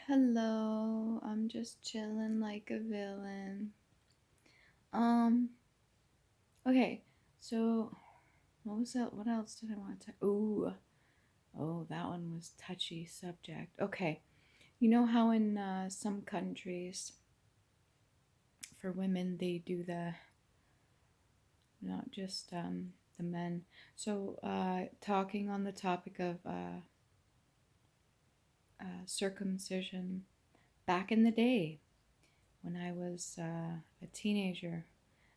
Hello, I'm just chilling like a villain. Um, okay, so what was that? What else did I want to? Oh, that one was touchy subject. Okay, you know how in some countries for women they do the not just the men. So talking on the topic of circumcision, back in the day when I was a teenager,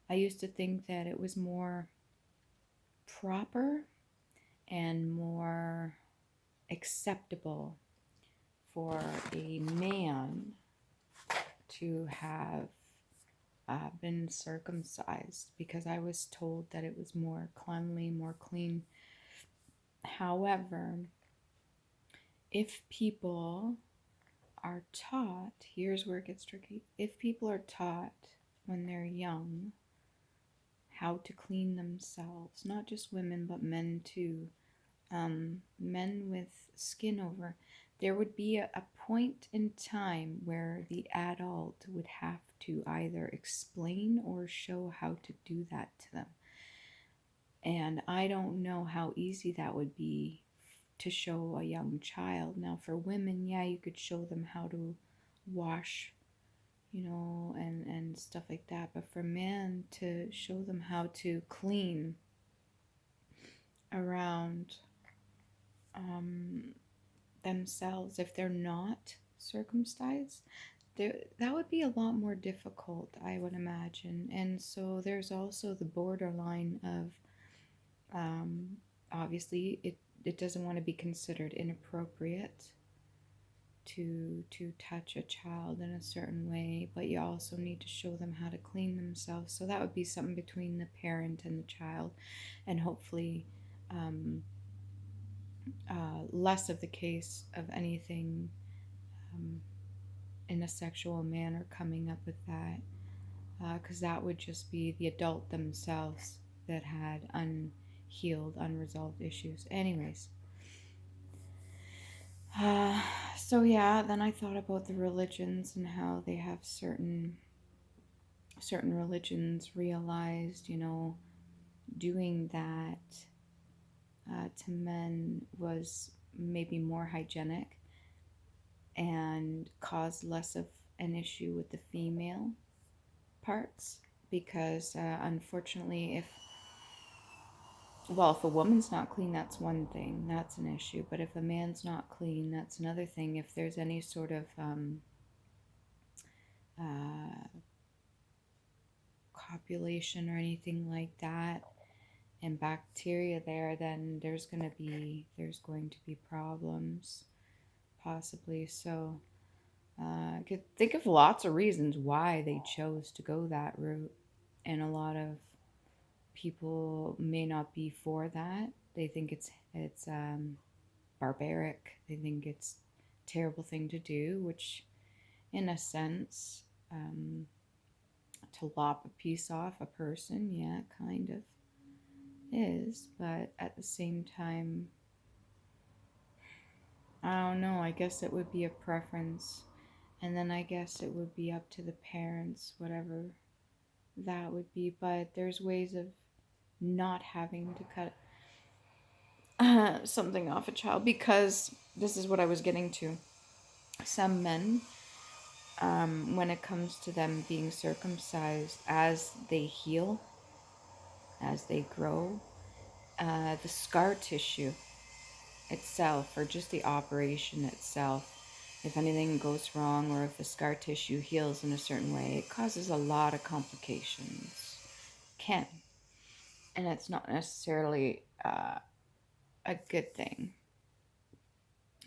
I used to think that it was more proper and more acceptable for a man to have been circumcised because I was told that it was more cleanly, more clean. However, if people are taught, here's where it gets tricky. If people are taught when they're young how to clean themselves, not just women, but men too, men with skin over, there would be a point in time where the adult would have to either explain or show how to do that to them. And I don't know how easy that would be to show a young child. Now, for women, yeah, you could show them how to wash, and stuff like that. But for men, to show them how to clean around um, themselves if they're not circumcised, that would be a lot more difficult, I would imagine. And so there's also the borderline of obviously it doesn't want to be considered inappropriate to touch a child in a certain way, but you also need to show them how to clean themselves. So that would be something between the parent and the child, and hopefully less of the case of anything um, in a sexual manner coming up with that, because that would just be the adult themselves that had unhealed, unresolved issues. Anyways, uh, so yeah, then I thought about the religions and how they have certain religions realized, doing that to men was maybe more hygienic and caused less of an issue with the female parts, because unfortunately if a woman's not clean, that's one thing, that's an issue, but if a man's not clean, that's another thing. If there's any sort of uh, copulation or anything like that and bacteria there, then there's going to be problems possibly. So I could think of lots of reasons why they chose to go that route, and a lot of people may not be for that. They think it's barbaric. They think it's a terrible thing to do, which, in a sense, to lop a piece off a person, yeah, kind of is. But at the same time, I don't know. I guess it would be a preference, and then I guess it would be up to the parents, whatever that would be. But there's ways of not having to cut something off a child, because this is what I was getting to. Some men, when it comes to them being circumcised, as they heal, as they grow, the scar tissue itself, or just the operation itself, if anything goes wrong or if the scar tissue heals in a certain way, it causes a lot of complications. Can. And it's not necessarily a good thing.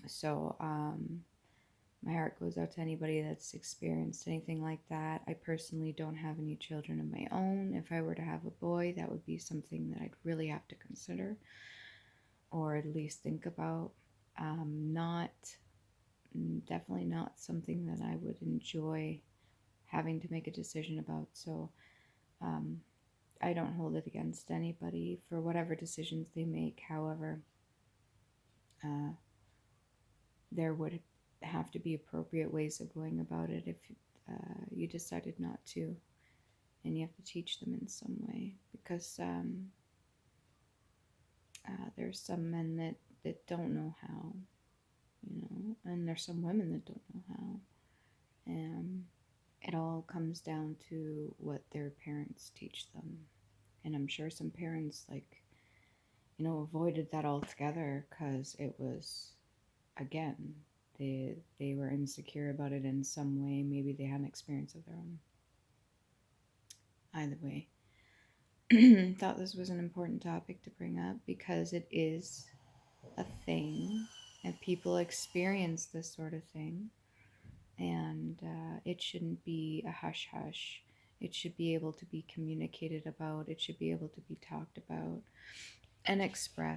So, my heart goes out to anybody that's experienced anything like that. I personally don't have any children of my own. If I were to have a boy, that would be something that I'd really have to consider, or at least think about. Not Definitely not something that I would enjoy having to make a decision about. So um, I don't hold it against anybody for whatever decisions they make. However, there would have to be appropriate ways of going about it if you decided not to, and you have to teach them in some way, because there's some men that don't know how, and there's some women that don't know how, and it all comes down to what their parents teach them. And I'm sure some parents, like, avoided that altogether because it was, again, they were insecure about it in some way. Maybe they had an experience of their own. Either way, thought this was an important topic to bring up because it is a thing, and people experience this sort of thing, and it shouldn't be a hush hush. It should be able to be communicated about. It should be able to be talked about and expressed.